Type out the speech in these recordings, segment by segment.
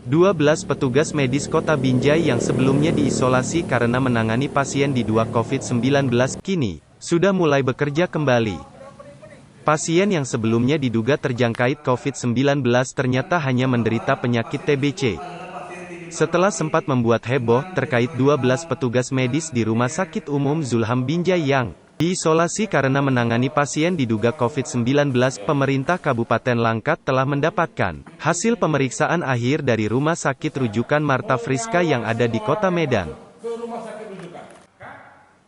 12 petugas medis Kota Binjai yang sebelumnya diisolasi karena menangani pasien di 2 COVID-19, kini sudah mulai bekerja kembali. Pasien yang sebelumnya diduga terjangkit COVID-19 ternyata hanya menderita penyakit TBC. Setelah sempat membuat heboh terkait 12 petugas medis di Rumah Sakit Umum Zulham Binjai yang diisolasi karena menangani pasien diduga COVID-19, pemerintah Kabupaten Langkat telah mendapatkan hasil pemeriksaan akhir dari Rumah Sakit Rujukan Marta Friska yang ada di Kota Medan.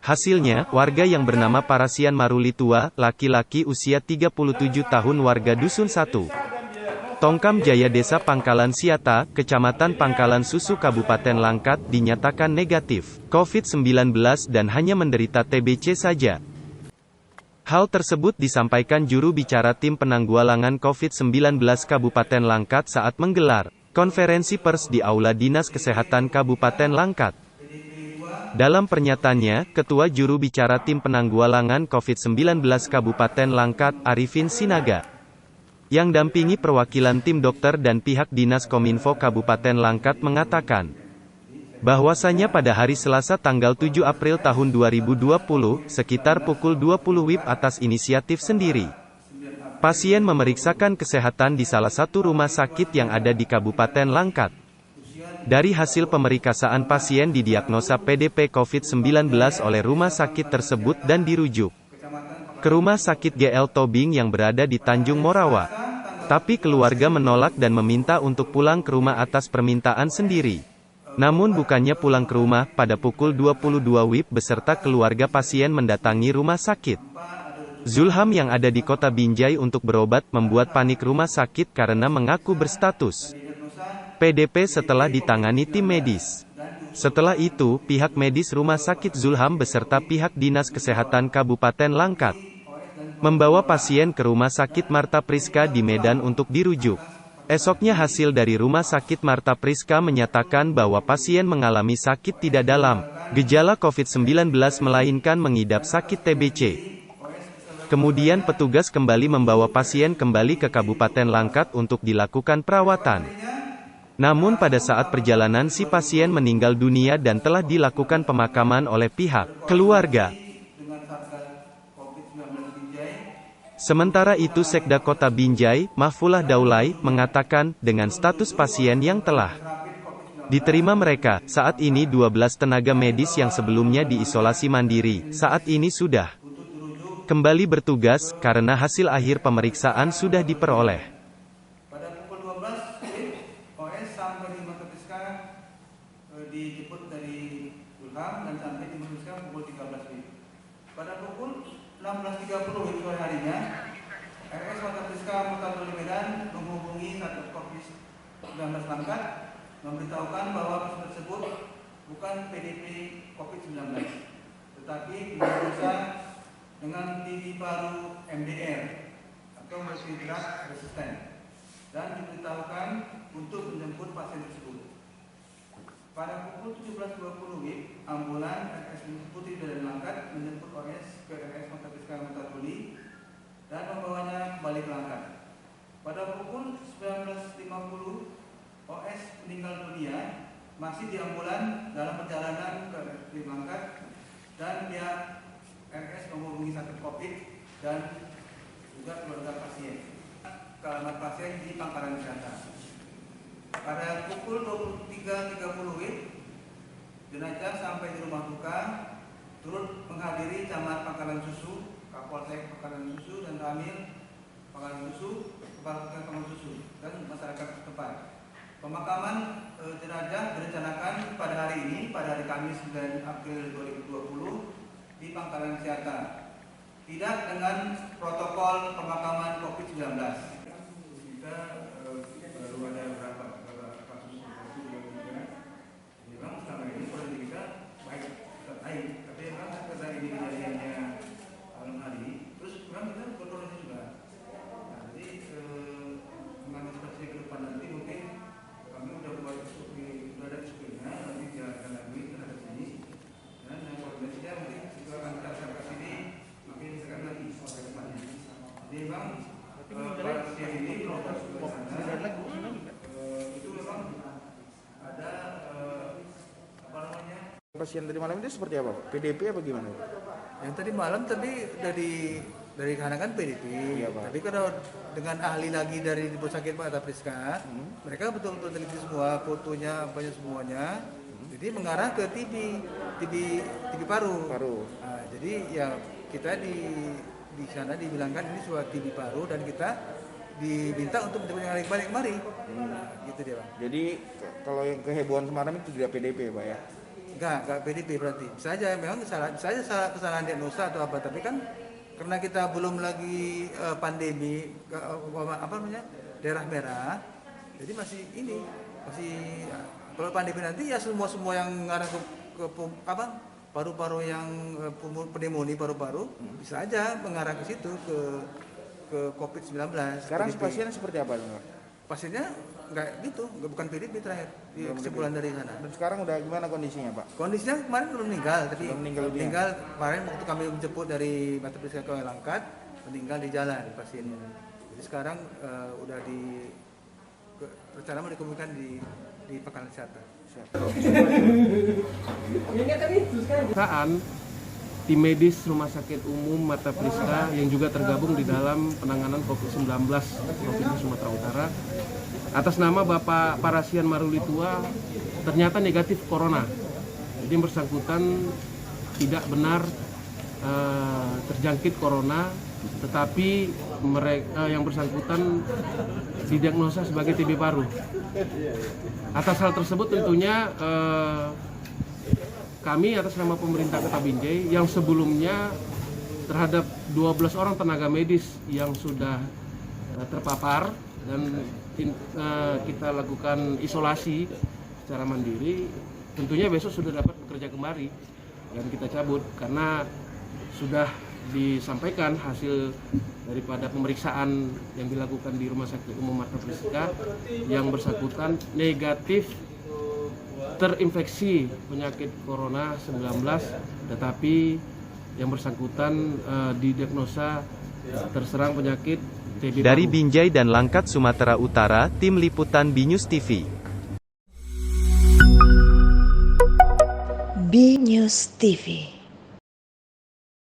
Hasilnya, warga yang bernama Parasian Maruli Tua, laki-laki usia 37 tahun warga Dusun 1. Tongkam Jaya Desa Pangkalan Siata, Kecamatan Pangkalan Susu Kabupaten Langkat, dinyatakan negatif COVID-19 dan hanya menderita TBC saja. Hal tersebut disampaikan juru bicara tim penanggulangan COVID-19 Kabupaten Langkat saat menggelar konferensi pers di Aula Dinas Kesehatan Kabupaten Langkat. Dalam pernyataannya, Ketua Juru Bicara Tim Penanggulangan COVID-19 Kabupaten Langkat, Arifin Sinaga, yang dampingi perwakilan tim dokter dan pihak Dinas Kominfo Kabupaten Langkat mengatakan bahwasanya pada hari Selasa tanggal 7 April tahun 2020, sekitar pukul 20 WIB atas inisiatif sendiri, pasien memeriksakan kesehatan di salah satu rumah sakit yang ada di Kabupaten Langkat. Dari hasil pemeriksaan pasien didiagnosa PDP COVID-19 oleh rumah sakit tersebut dan dirujuk ke Rumah Sakit GL Tobing yang berada di Tanjung Morawa. Tapi keluarga menolak dan meminta untuk pulang ke rumah atas permintaan sendiri. Namun bukannya pulang ke rumah, pada pukul 22 WIB beserta keluarga pasien mendatangi rumah sakit Zulham yang ada di Kota Binjai untuk berobat, membuat panik rumah sakit karena mengaku berstatus PDP setelah ditangani tim medis. Setelah itu, pihak medis Rumah Sakit Zulham beserta pihak Dinas Kesehatan Kabupaten Langkat membawa pasien ke Rumah Sakit Marta Friska di Medan untuk dirujuk. Esoknya hasil dari Rumah Sakit Marta Friska menyatakan bahwa pasien mengalami sakit tidak dalam gejala COVID-19 melainkan mengidap sakit TBC. Kemudian petugas kembali membawa pasien kembali ke Kabupaten Langkat untuk dilakukan perawatan. Namun pada saat perjalanan si pasien meninggal dunia dan telah dilakukan pemakaman oleh pihak keluarga. Sementara itu Sekda Kota Binjai, Mahfulah Daulay, mengatakan, dengan status pasien yang telah diterima mereka, saat ini 12 tenaga medis yang sebelumnya diisolasi mandiri, saat ini sudah kembali bertugas, karena hasil akhir pemeriksaan sudah diperoleh. Sampai di Marta Friska dijemput dari Zulham dan sampai di Marta Friska pukul 13 WIB. Pada pukul 16.30 WIB sore harinya, RS Marta Friska Marta Medan menghubungi satu COVID-19 Langkat, memberitahukan bahwa pasien tersebut bukan PDP COVID-19, tetapi diagnosa dengan TB paru MDR atau multi drug resistant, dan diberitahukan untuk menjemput pasien tersebut. Pada pukul 17.20 WIB, ambulan RS Putri dari Langkat menjemput OS ke RS Marta Friska Marta dan membawanya kembali ke Langkat. Pada pukul 19.50, OS meninggal dunia masih di ambulan dalam perjalanan ke Langkat, dan pihak RS menghubungi sakit COVID dan juga keluarga pasien ke alamat pasien di Pangkalan Siata. Pada pukul 23.30 WIB, jenazah sampai di rumah duka, turut menghadiri Camat Pangkalan Susu, Kapolsek Pangkalan Susu, dan Ramil Pangkalan Susu, Kepala Pangkalan Susu, dan masyarakat setempat. Pemakaman jenazah direncanakan pada hari ini, pada hari Kamis 9 April 2020 di Pangkalan Siata, tidak dengan protokol pemakaman COVID-19. Kita baru ada beberapa kasus juga. Memang selama ini kondisi kita baik, tapi memang karena ini kejadiannya malam hari, terus memang kita berkoordinasi juga. Nah, jadi mengantisipasi ke depan nanti mungkin kami sudah buat sudah ada SOP-nya, nanti dijalankan lagi terhadap sini, dan koordinasinya mungkin juga akan kita sampai sini, makin sekarang lagi sampai depannya. Jadi memang pasien ini itu memang ada apa namanya? Pasien tadi malam itu seperti apa? PDP apa gimana? Yang tadi malam dari kanan kan PDP, Iya, Pak. tapi kalau dengan ahli lagi dari Rumah Sakit Mata Priska, mereka betul-betul teliti semua fotonya, apanya semuanya, jadi mengarah ke TB paru. Nah, jadi ya kita di sana dibilangkan ini suatu TB paru dan kita diminta untuk menjemput yang balik kemari. Gitu dia, Bang. Jadi kalau yang kehebohan semalam itu tidak PDP, Pak ya? Enggak PDP berarti. Bisa aja memang salah kesalahan diagnosa atau apa, tapi kan karena kita belum lagi pandemi apa namanya? Daerah merah. Jadi masih kalau pandemi nanti ya semua yang ngarah ke apa? Paru-paru yang pneumonia paru-paru bisa aja mengarah ke situ ke COVID-19. Sekarang PDP. pasiennya seperti apa, Pak? Pasiennya enggak gitu, bukan PDP terakhir di kesimpulan dari sana. Dan sekarang udah gimana kondisinya, Pak? Kondisinya kemarin belum meninggal, tapi Belum meninggal dunia. meninggal kemarin waktu kami menjemput dari Mata Priska ke Langkat, meninggal di jalan pasiennya. Jadi sekarang udah rencana mau dikemukakan di Pangkalan Kesehatan. Pemeriksaan tim medis Rumah Sakit Umum Mata Priska yang juga tergabung di dalam penanganan COVID-19 Provinsi Sumatera Utara atas nama Bapak Parasian Marulitua ternyata negatif corona. Jadi yang bersangkutan tidak benar terjangkit corona, tetapi yang bersangkutan didiagnosa sebagai TB paru. Atas hal tersebut tentunya kami atas nama pemerintah Kota Binjai yang sebelumnya terhadap 12 orang tenaga medis yang sudah terpapar dan kita lakukan isolasi secara mandiri, tentunya besok sudah dapat bekerja kembali dan kita cabut karena sudah disampaikan hasil daripada pemeriksaan yang dilakukan di Rumah Sakit Umum Mata Priska yang bersangkutan negatif terinfeksi penyakit corona 19, tetapi yang bersangkutan didiagnosa terserang penyakit TB Dari paru. Binjai dan Langkat, Sumatera Utara, Tim Liputan BNews TV. BNews TV.